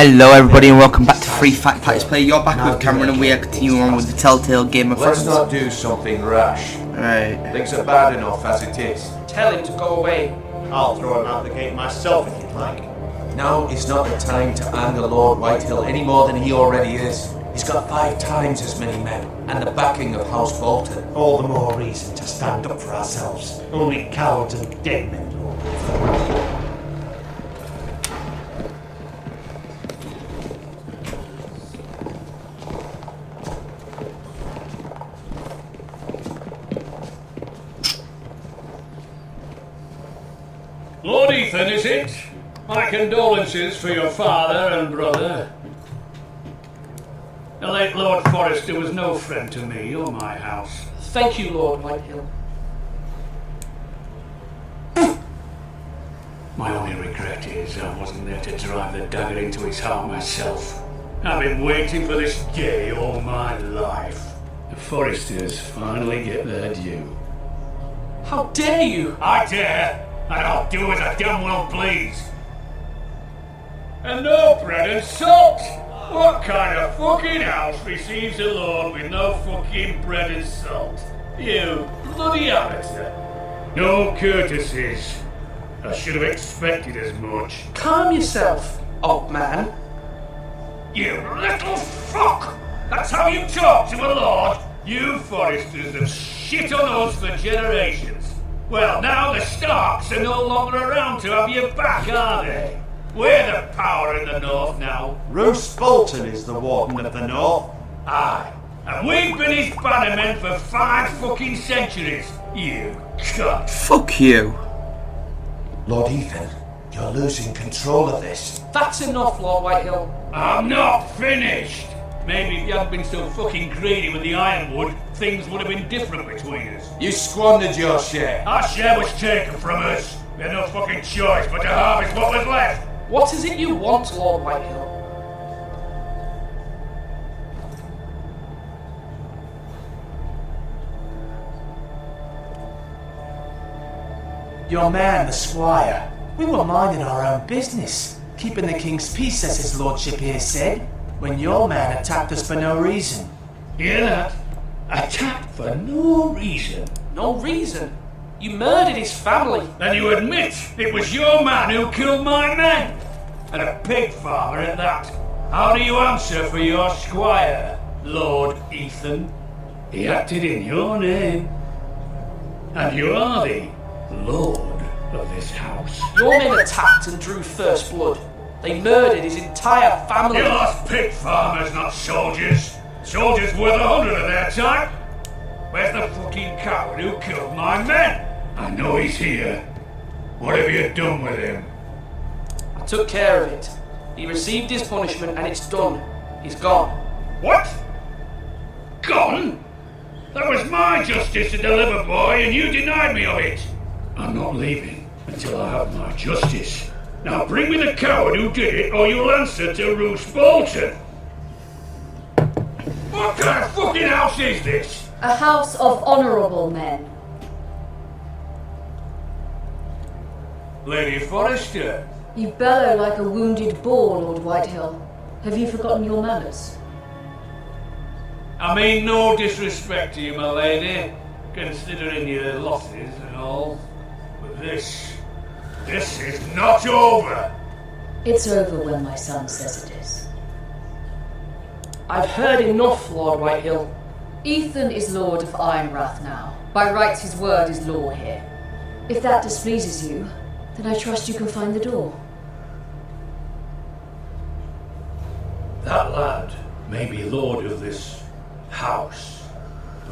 Hello everybody and welcome back to Free Fact Pack Play. You're back with Cameron and we are continuing on with the Telltale Game of Let's not do something rash. Right. Things are bad enough as it is. Tell him to go away. I'll throw him out the gate myself if you'd like. Now is not the time to anger Lord Whitehill any more than he already is. He's got 5 times as many men, and the backing of House Bolton. All the more reason to stand up for ourselves. Only cowards and dead men will. Lord Ethan, is it? My condolences for your father and brother. The late Lord Forrester was no friend to me or my house. Thank you, Lord Whitehill. My only regret is I wasn't there to drive the dagger into his heart myself. I've been waiting for this day all my life. The Forresters finally get their due. How dare you! I dare, and I'll do as I damn well please. And no bread and salt! What kind of fucking house receives a lord with no fucking bread and salt? You bloody amateur. No courtesies. I should have expected as much. Calm yourself, old man. You little fuck! That's how you talk to a lord? You Forresters have shit on us for generations. Well, now the Starks are no longer around to have your back, are they? We're the power in the north now. Roose Bolton is the warden of the north. Aye. And we've been his bannermen for 5 fucking centuries. You cunt. Fuck you. Lord Ethan, you're losing control of this. That's enough, Lord Whitehill. I'm not finished. Maybe if you hadn't been so fucking greedy with the ironwood, things would have been different between us. You squandered your share. Our share was taken from us. We had no fucking choice but to harvest what was left. What is it you want, Lord Whitehill? Your man, the squire. We were minding our own business, keeping the king's peace, as his lordship here said, when your man attacked us for no reason. Hear that? Attacked for no reason. No reason. You murdered his family. Then you admit it was your man who killed my men. And a pig farmer at that. How do you answer for your squire, Lord Ethan? He acted in your name. And you are the lord of this house. Your men attacked and drew first blood. They murdered his entire family. You lost pig farmers, not soldiers. Soldiers worth 100 of their time. Where's the fucking coward who killed my men? I know he's here. What have you done with him? I took care of it. He received his punishment and it's done. He's gone. What? Gone? That was my justice to deliver, boy, and you denied me of it. I'm not leaving until I have my justice. Now bring me the coward who did it, or you'll answer to Roose Bolton. What kind of fucking house is this? A house of honourable men. Lady Forrester. You bellow like a wounded boar, Lord Whitehill. Have you forgotten your manners? I mean no disrespect to you, my lady, considering your losses and all. But this is not over. It's over when my son says it is. I've heard enough, Lord Whitehill. Ethan is Lord of Ironrath now. By rights his word is law here. If that displeases you, then I trust you can find the door. That lad may be lord of this house.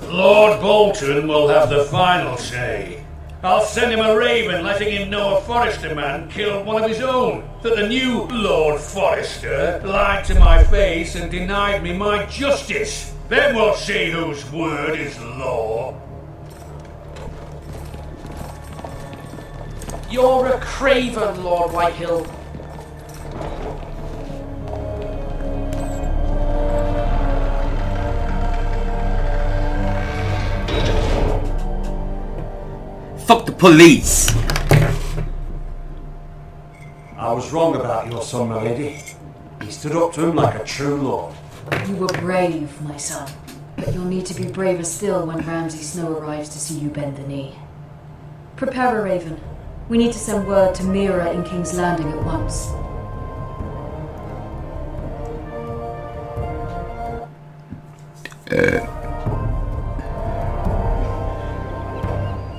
But Lord Bolton will have the final say. I'll send him a raven letting him know a Forrester man killed one of his own. That the new Lord Forrester lied to my face and denied me my justice. Then we'll see whose word is law. You're a craven, Lord Whitehill. Fuck the police! I was wrong about your son, my lady. He stood up to him like a true lord. You were brave, my son. But you'll need to be braver still when Ramsay Snow arrives to see you bend the knee. Prepare a raven. We need to send word to Mira in King's Landing at once.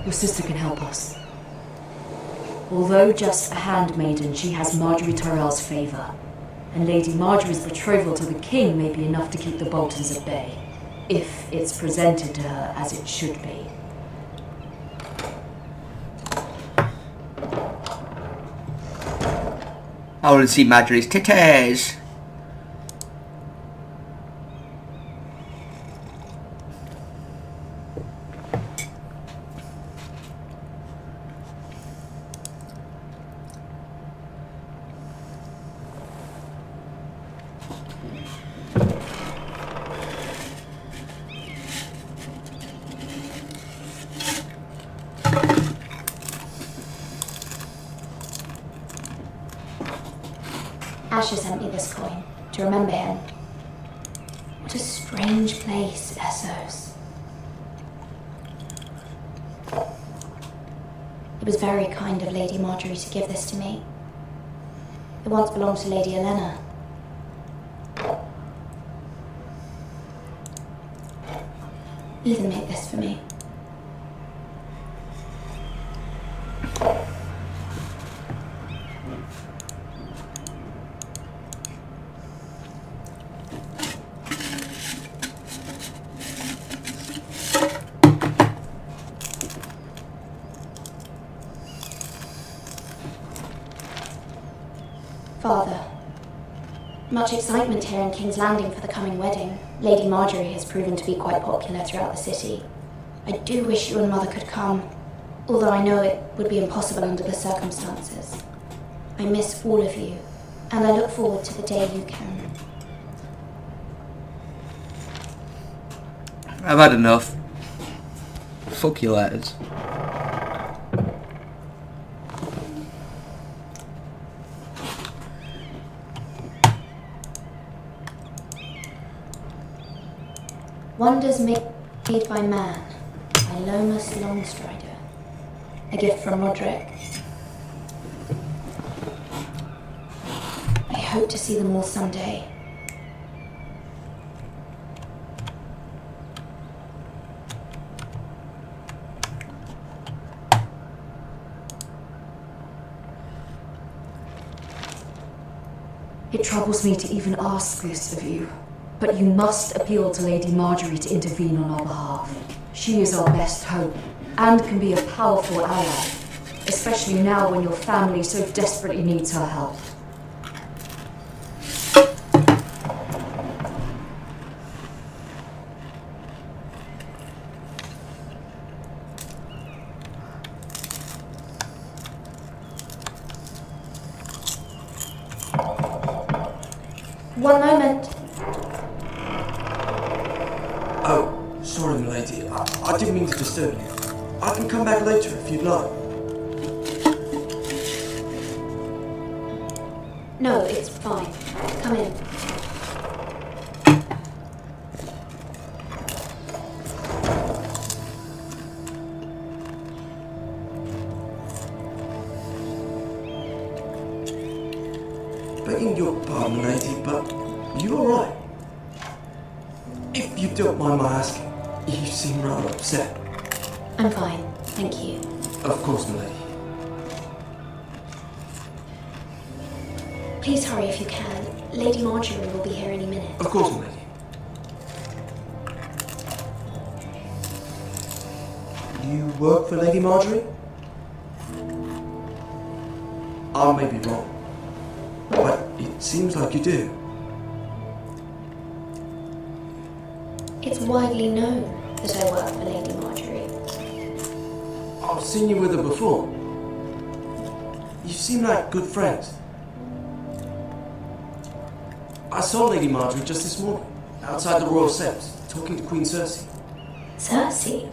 Your sister can help us. Although just a handmaiden, she has Marjorie Tyrell's favour. And Lady Marjorie's betrothal to the king may be enough to keep the Boltons at bay, if it's presented to her as it should be. I want to see Marjorie's titties. Asher sent me this coin to remember him. What a strange place, Essos. It was very kind of Lady Marjorie to give this to me. It once belonged to Lady Elena. Ethan made this for me. Father, much excitement here in King's Landing for the coming wedding. Lady Marjorie has proven to be quite popular throughout the city. I do wish you and Mother could come, although I know it would be impossible under the circumstances. I miss all of you, and I look forward to the day you can. I've had enough. Fuck your letters. Wonders made by man, by Lomas Longstrider. A gift from Roderick. I hope to see them all someday. It troubles me to even ask this of you, but you must appeal to Lady Marjorie to intervene on our behalf. She is our best hope, and can be a powerful ally, especially now when your family so desperately needs her help. One moment. Oh, sorry, milady. I didn't mean to disturb you. I can come back later if you'd like. No, it's fine. Come in. Begging your pardon, lady, but you alright? If you don't mind my asking, you seem rather upset. I'm fine, thank you. Of course, milady. Please hurry if you can. Lady Marjorie will be here any minute. Of course, milady. You work for Lady Marjorie? I may be wrong, but it seems like you do. It's widely known that I work for Lady Marjorie. I've seen you with her before. You seem like good friends. I saw Lady Marjorie just this morning, outside the Royal Steps, talking to Queen Cersei. Cersei?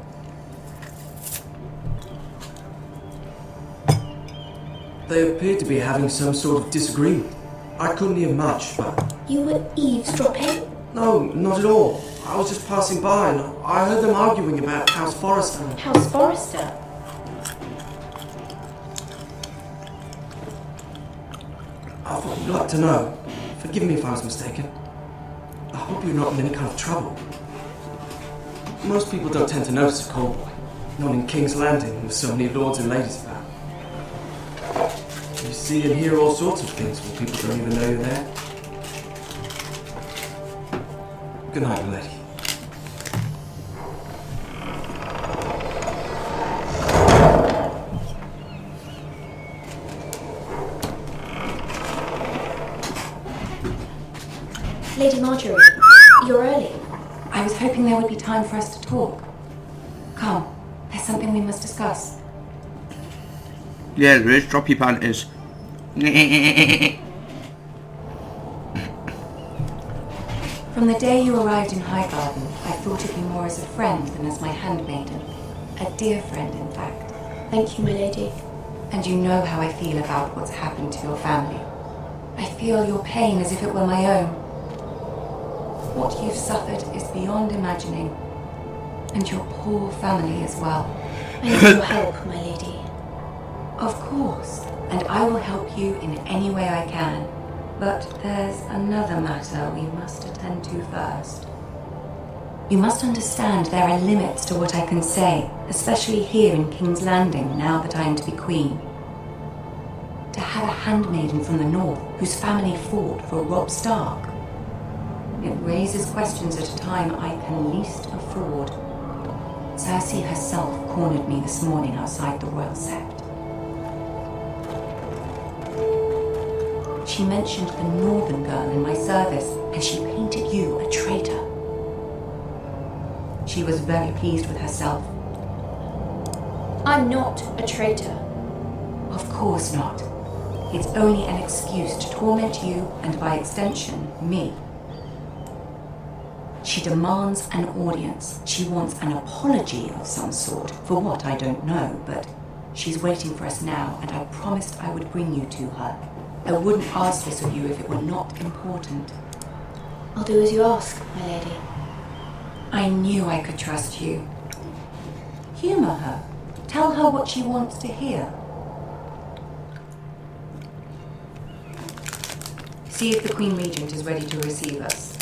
They appeared to be having some sort of disagreement. I couldn't hear much, but... You were eavesdropping? No, not at all. I was just passing by and I heard them arguing about House Forrester. House Forrester? I thought you'd like to know. Forgive me if I was mistaken. I hope you're not in any kind of trouble. Most people don't tend to notice a callboy. Not in King's Landing with so many lords and ladies about. You see and hear all sorts of things when people don't even know you're there. Good night, lady. Lady Marjorie, you're early. I was hoping there would be time for us to talk. Come, there's something we must discuss. Yeah, there is. Drop your panties. From the day you arrived in Highgarden, I thought of you more as a friend than as my handmaiden. A dear friend, in fact. Thank you, my lady. And you know how I feel about what's happened to your family. I feel your pain as if it were my own. What you've suffered is beyond imagining. And your poor family as well. I need your help, my lady. Of course, and I will help you in any way I can. But there's another matter we must attend to first. You must understand there are limits to what I can say, especially here in King's Landing, now that I am to be queen. To have a handmaiden from the north whose family fought for Robb Stark. It raises questions at a time I can least afford. Cersei herself cornered me this morning outside the Royal Sept. She mentioned the northern girl in my service, and she painted you a traitor. She was very pleased with herself. I'm not a traitor. Of course not. It's only an excuse to torment you, and by extension, me. She demands an audience. She wants an apology of some sort, for what I don't know, but she's waiting for us now, and I promised I would bring you to her. I wouldn't ask this of you if it were not important. I'll do as you ask, my lady. I knew I could trust you. Humor her. Tell her what she wants to hear. See if the Queen Regent is ready to receive us.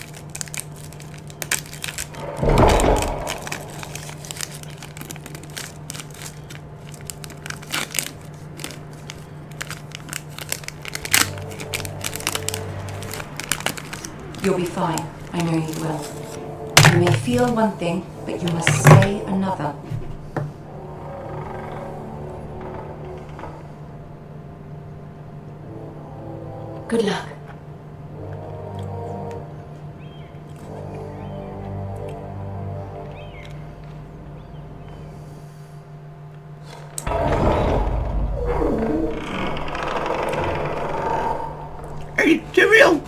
You'll be fine. I know you will. You may feel one thing, but you must say another. Good luck. Hey, Tyrion!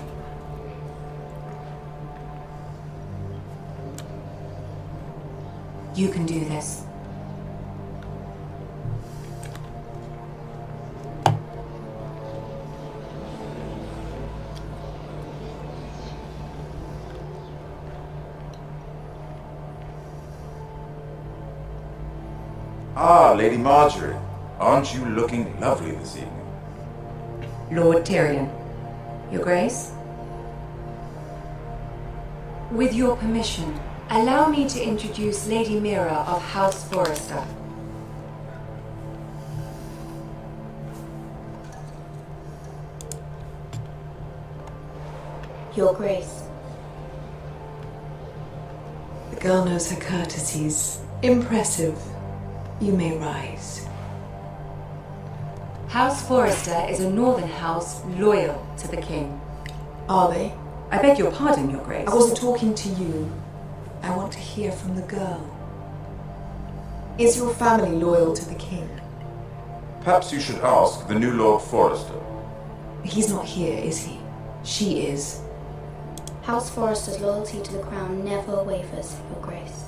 You can do this. Ah, Lady Marjorie. Aren't you looking lovely this evening? Lord Tyrion. Your Grace? With your permission, allow me to introduce Lady Mira of House Forrester. Your Grace. The girl knows her courtesies. Impressive. You may rise. House Forrester is a northern house loyal to the king. Are they? I beg your pardon, Your Grace. I wasn't talking to you. I want to hear from the girl. Is your family loyal to the king? Perhaps you should ask the new Lord Forrester. He's not here, is he? She is. House Forrester's loyalty to the crown never wavers, Your Grace.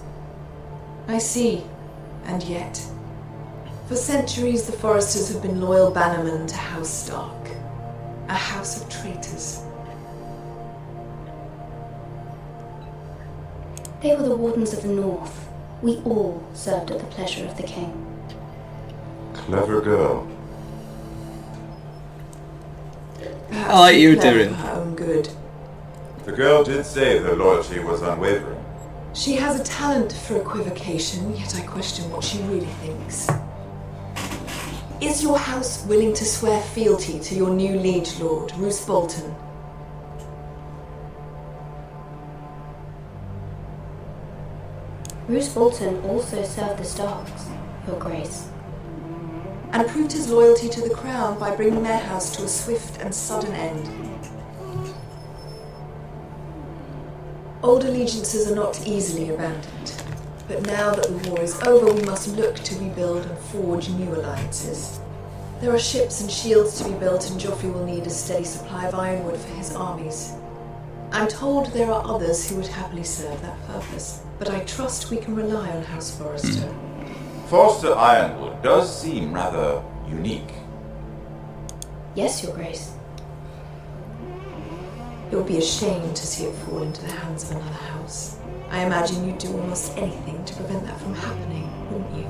I see. And yet, for centuries the Forresters have been loyal bannermen to House Stark. A house of traitors. They were the Wardens of the North. We all served at the pleasure of the king. Clever girl. Perhaps I like you she planned doing. for her own good. The girl did say her loyalty was unwavering. She has a talent for equivocation, yet I question what she really thinks. Is your house willing to swear fealty to your new liege lord, Roose Bolton? Roose Bolton also served the Starks, Your Grace. And proved his loyalty to the crown by bringing their house to a swift and sudden end. Old allegiances are not easily abandoned, but now that the war is over, we must look to rebuild and forge new alliances. There are ships and shields to be built, and Joffrey will need a steady supply of ironwood for his armies. I'm told there are others who would happily serve that purpose, but I trust we can rely on House Forrester. Forster Ironwood does seem rather unique. Yes, Your Grace. It would be a shame to see it fall into the hands of another house. I imagine you'd do almost anything to prevent that from happening, wouldn't you?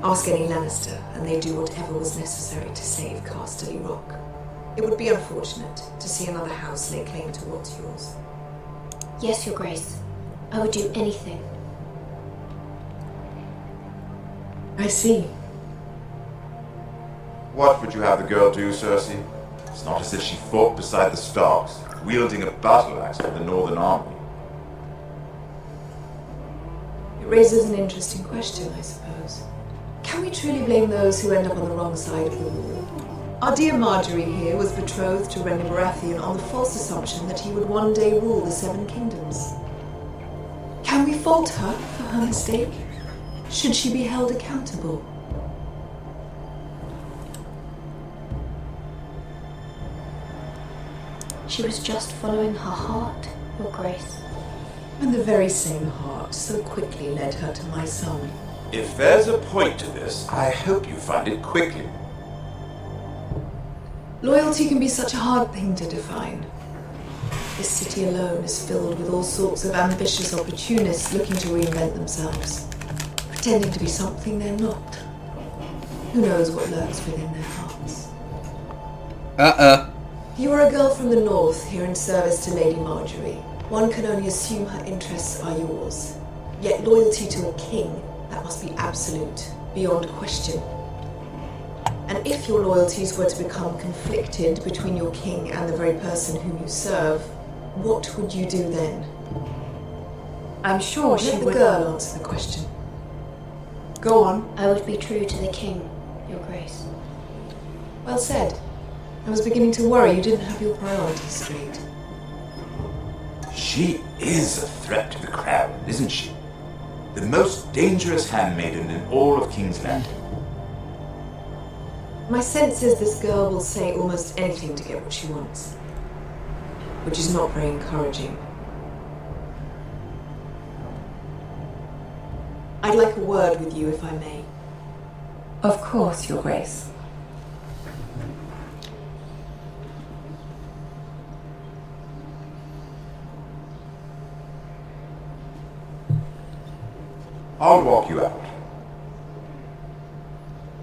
Ask any Lannister, and they'd do whatever was necessary to save Casterly Rock. It would be unfortunate to see another house lay claim to what's yours. Yes, Your Grace. I would do anything. I see. What would you have the girl do, Cersei? It's not as if she fought beside the Starks, wielding a battle axe for the Northern Army. It raises an interesting question, I suppose. Can we truly blame those who end up on the wrong side of the war? Our dear Marjorie here was betrothed to Renly Baratheon on the false assumption that he would one day rule the Seven Kingdoms. Can we fault her for her mistake? Should she be held accountable? She was just following her heart, Your Grace. And the very same heart so quickly led her to my son. If there's a point to this, I hope you find it quickly. Loyalty can be such a hard thing to define. This city alone is filled with all sorts of ambitious opportunists looking to reinvent themselves, pretending to be something they're not. Who knows what lurks within their hearts? You are a girl from the north here in service to Lady Marjorie. One can only assume her interests are yours. Yet loyalty to a king, that must be absolute, beyond question. And if your loyalties were to become conflicted between your king and the very person whom you serve, what would you do then? I'm sure she Let the would... girl answer the question. Go on. I would be true to the king, Your Grace. Well said. I was beginning to worry you didn't have your priorities straight. She is a threat to the crown, isn't she? The most dangerous handmaiden in all of King's Landing. My sense is this girl will say almost anything to get what she wants, which is not very encouraging. I'd like a word with you, if I may. Of course, Your Grace. I'll walk you out.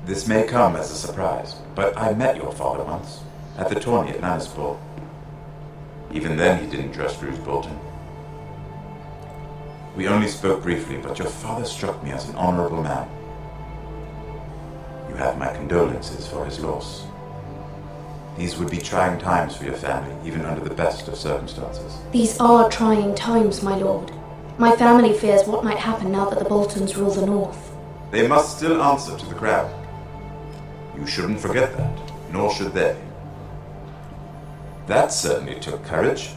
This may come as a surprise, but I met your father once, at the tourney at Lannisport. Even then he didn't trust Roose Bolton. We only spoke briefly, but your father struck me as an honorable man. You have my condolences for his loss. These would be trying times for your family, even under the best of circumstances. These are trying times, my lord. My family fears what might happen now that the Boltons rule the North. They must still answer to the crown. You shouldn't forget that, nor should they. That certainly took courage.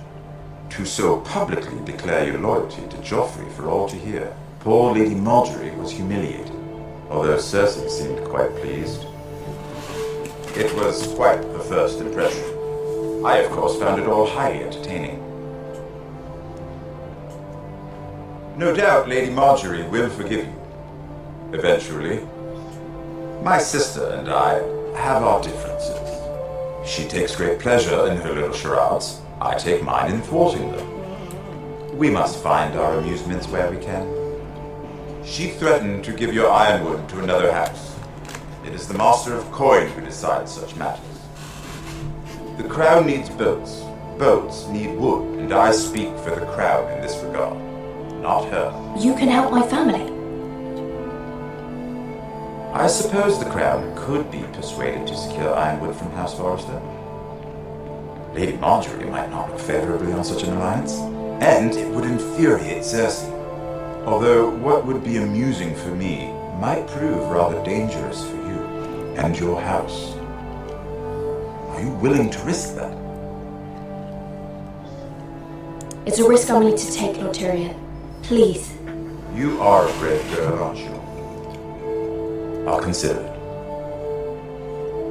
To so publicly declare your loyalty to Joffrey for all to hear. Poor Lady Marjorie was humiliated, although Cersei seemed quite pleased. It was quite the first impression. I, of course, found it all highly entertaining. No doubt Lady Marjorie will forgive you. Eventually. My sister and I have our differences. She takes great pleasure in her little charades. I take mine in thwarting them. We must find our amusements where we can. She threatened to give your ironwood to another house. It is the master of coin who decides such matters. The crown needs boats. Boats need wood, and I speak for the crown in this regard, not her. You can help my family. I suppose the crown could be persuaded to secure ironwood from House Forrester. Lady Marjorie might not look favorably on such an alliance, and it would infuriate Cersei. Although what would be amusing for me might prove rather dangerous for you and your house. Are you willing to risk that? It's a risk I'm willing to take, Lord Tyrion. Please. You are a brave girl, aren't you? I'll consider it.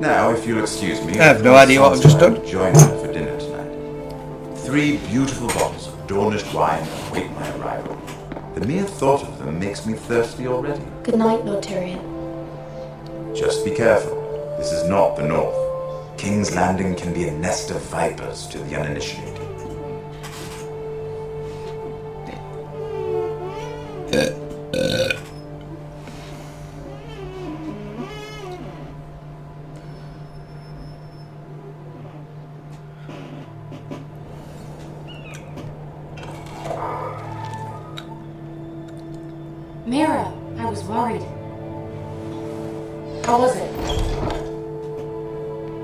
Now, if you'll excuse me, I have no idea what I've just done. Join me for dinner tonight. 3 beautiful bottles of Dornish wine await my arrival. The mere thought of them makes me thirsty already. Good night, Lord Tyrion. Just be careful. This is not the North. King's Landing can be a nest of vipers to the uninitiated. Mira, I was worried. How was it?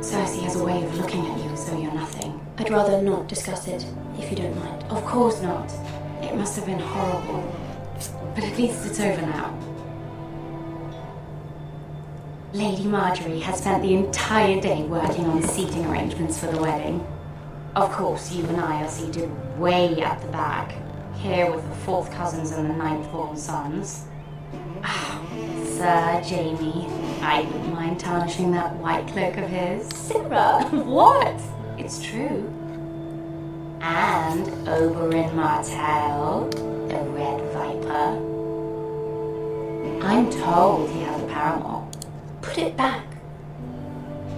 Cersei has a way of looking at you as though you're nothing. I'd rather not discuss it, if you don't mind. Of course not. It must have been horrible. But at least it's over now. Lady Marjorie has spent the entire day working on the seating arrangements for the wedding. Of course, you and I are seated way at the back, here with the 4th cousins and the 9th-born sons. Ah, Sir Jamie, I wouldn't mind tarnishing that white cloak of his. Sarah, what? It's true. And Oberyn Martell, the Red Viper. I'm told he has a paramour. Put it back.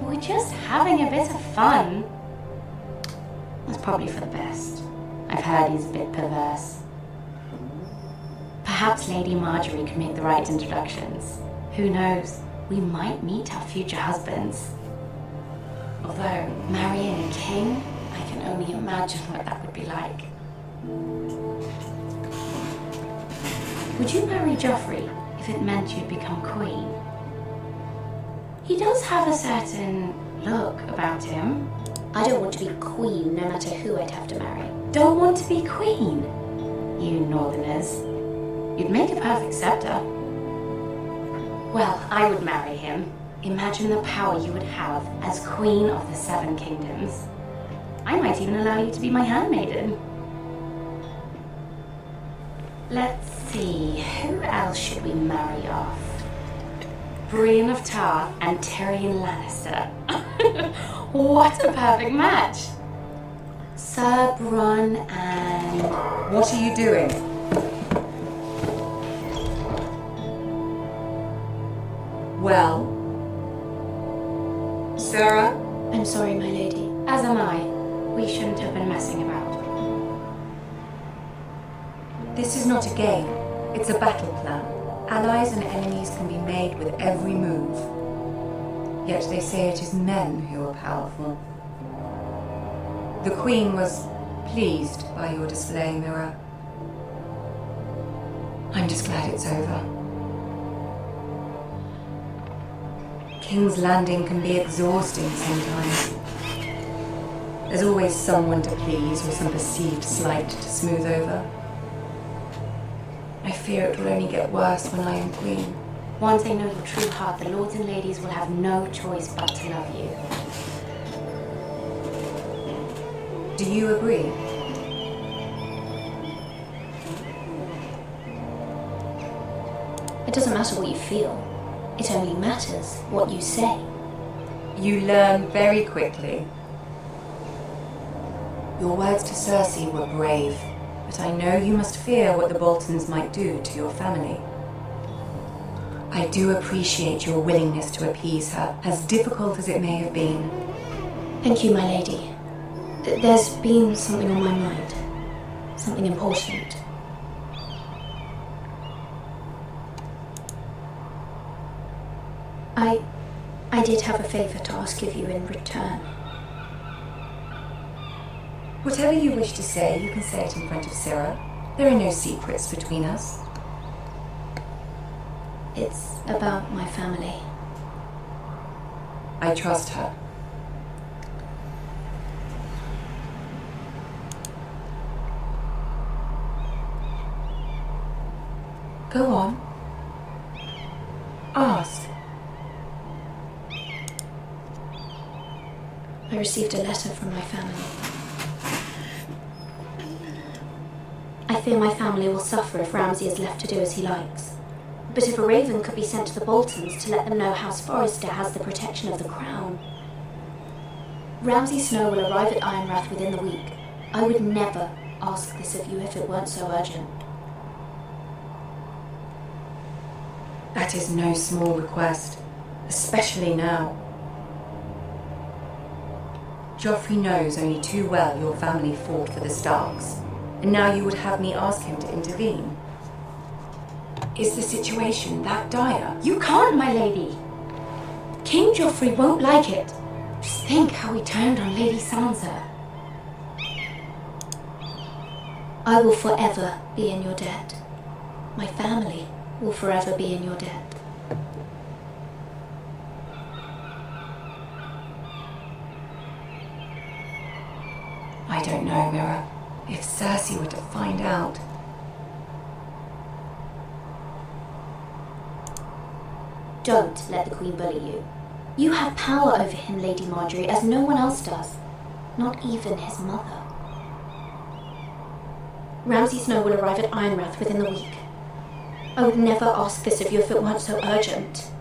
We're just having a bit of fun. That's probably for the best. I've heard he's a bit perverse. Perhaps Lady Marjorie can make the right introductions. Who knows? We might meet our future husbands. Although, marrying a king, I can only imagine what that would be like. Would you marry Joffrey if it meant you'd become queen? He does have a certain look about him. I don't want to be queen, no matter who I'd have to marry. Don't want to be queen? You northerners. You'd make a perfect scepter. Well, I would marry him. Imagine the power you would have as Queen of the 7 Kingdoms. I might even allow you to be my handmaiden. Let's see, who else should we marry off? Brienne of Tarth and Tyrion Lannister. What a perfect match! Sir Bronn and... What are you doing? Well? Sarah? I'm sorry, my lady. As am I. We shouldn't have been messing about. This is not a game. It's a battle plan. Allies and enemies can be made with every move. Yet they say it is men who are powerful. The Queen was pleased by your display, Mira. I'm just glad it's over. King's Landing can be exhausting sometimes. There's always someone to please or some perceived slight to smooth over. I fear it will only get worse when I am queen. Once they know your true heart, the lords and ladies will have no choice but to love you. Do you agree? It doesn't matter what you feel. It only matters what you say. You learn very quickly. Your words to Cersei were brave, but I know you must fear what the Boltons might do to your family. I do appreciate your willingness to appease her, as difficult as it may have been. Thank you, my lady. There's been something on my mind. Something important. I did have a favour to ask of you in return. Whatever you wish to say, you can say it in front of Sarah. There are no secrets between us. It's about my family. I trust her. Go on. Ask. I received a letter from my family. I fear my family will suffer if Ramsay is left to do as he likes. But if a raven could be sent to the Boltons to let them know House Forrester has the protection of the crown. Ramsay Snow will arrive at Ironrath within the week. I would never ask this of you if it weren't so urgent. That is no small request, especially now. Joffrey knows only too well your family fought for the Starks, and now you would have me ask him to intervene. Is the situation that dire? You can't, my lady! King Joffrey won't like it. Just think how he turned on Lady Sansa. I will forever be in your debt. My family will forever be in your debt. I don't know, Mira. If Cersei were to find out... Don't let the Queen bully you. You have power over him, Lady Marjorie, as no one else does. Not even his mother. Ramsay Snow will arrive at Ironrath within the week. I would never ask this of you if it weren't so urgent.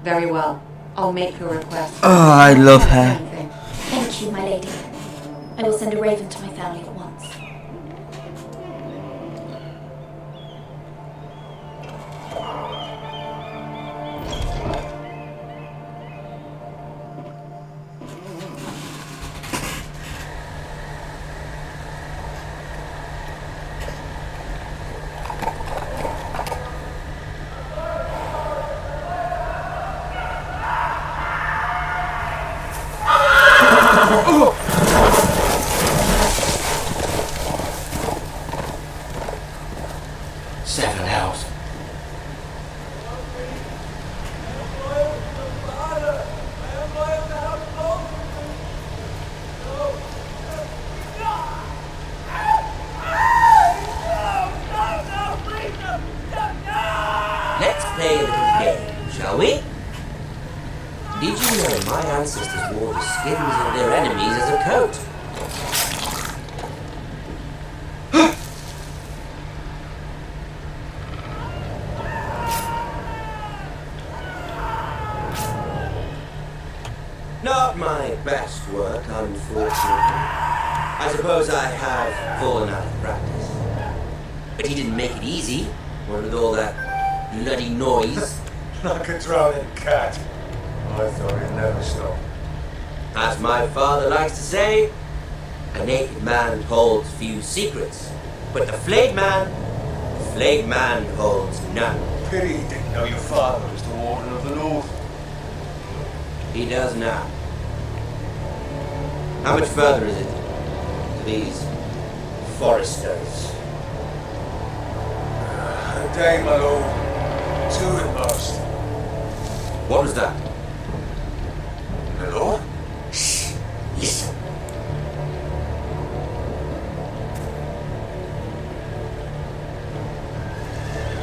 Very well. I'll make your request. Oh, I love her. Thank you, my lady. I will send a raven to my family at once. Seven hells. Let's play a little game, shall we? Did you know my ancestors wore the skins of their enemies as a coat? Not my best work, unfortunately. I suppose I have fallen out of practice. But he didn't make it easy, what with all that bloody noise. Like a drowning cat. I thought he'd never stop. As my father likes to say, a naked man holds few secrets, but the flayed man holds none. Pity he didn't know your father was the Warden of the North. He does now. How much further is it to these foresters? A day, my lord. 2 at most. What was that? My lord? Shh! Listen.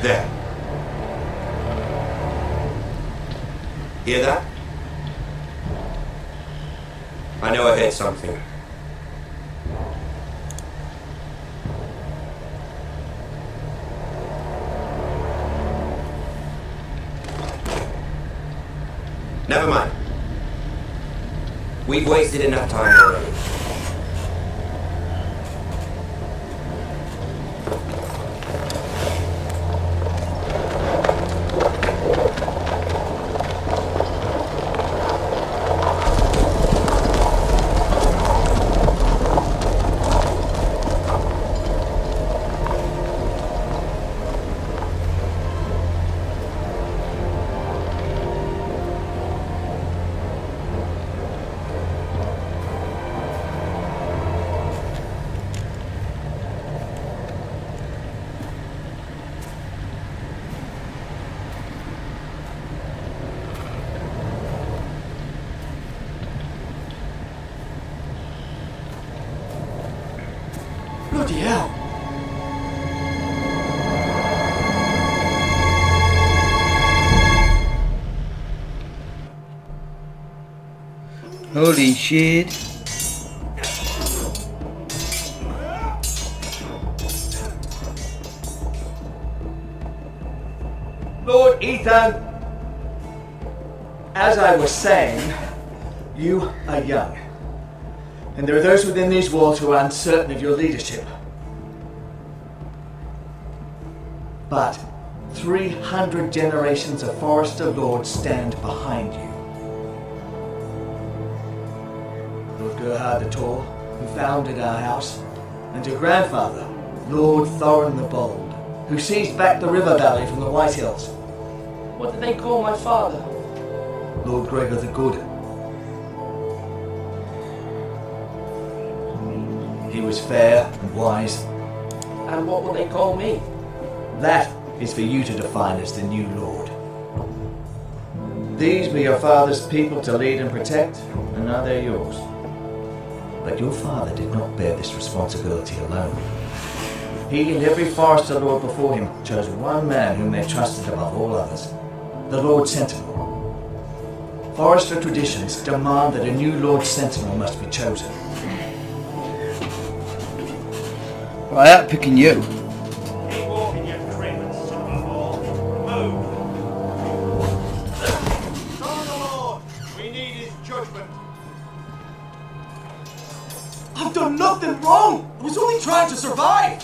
There. Hear that? I know I heard something. Never mind. We've wasted enough time already. Bloody hell. Holy shit. Lord Ethan, as I was saying, you are young. And there are those within these walls who are uncertain of your leadership. But 300 generations of Forester Lords stand behind you. Lord Gerhard the Tall, who founded our house, and your grandfather, Lord Thorin the Bold, who seized back the river valley from the White Hills. What did they call my father? Lord Gregor the Good. He was fair and wise. And what will they call me? That is for you to define as the new Lord. These were your father's people to lead and protect, and now they're yours. But your father did not bear this responsibility alone. He and every Forester Lord before him chose one man whom they trusted above all others, the Lord Sentinel. Forester traditions demand that a new Lord Sentinel must be chosen. Why am I picking you? Keep walking, you craven son of a whore. Move. Son of the Lord, we need his judgment. I've done nothing wrong! I was only trying to survive!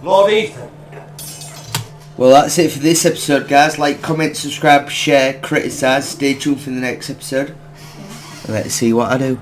Lord Ethan. Well, that's it for this episode, guys. Like, comment, subscribe, share, criticise. Stay tuned for the next episode. Let's see what I do.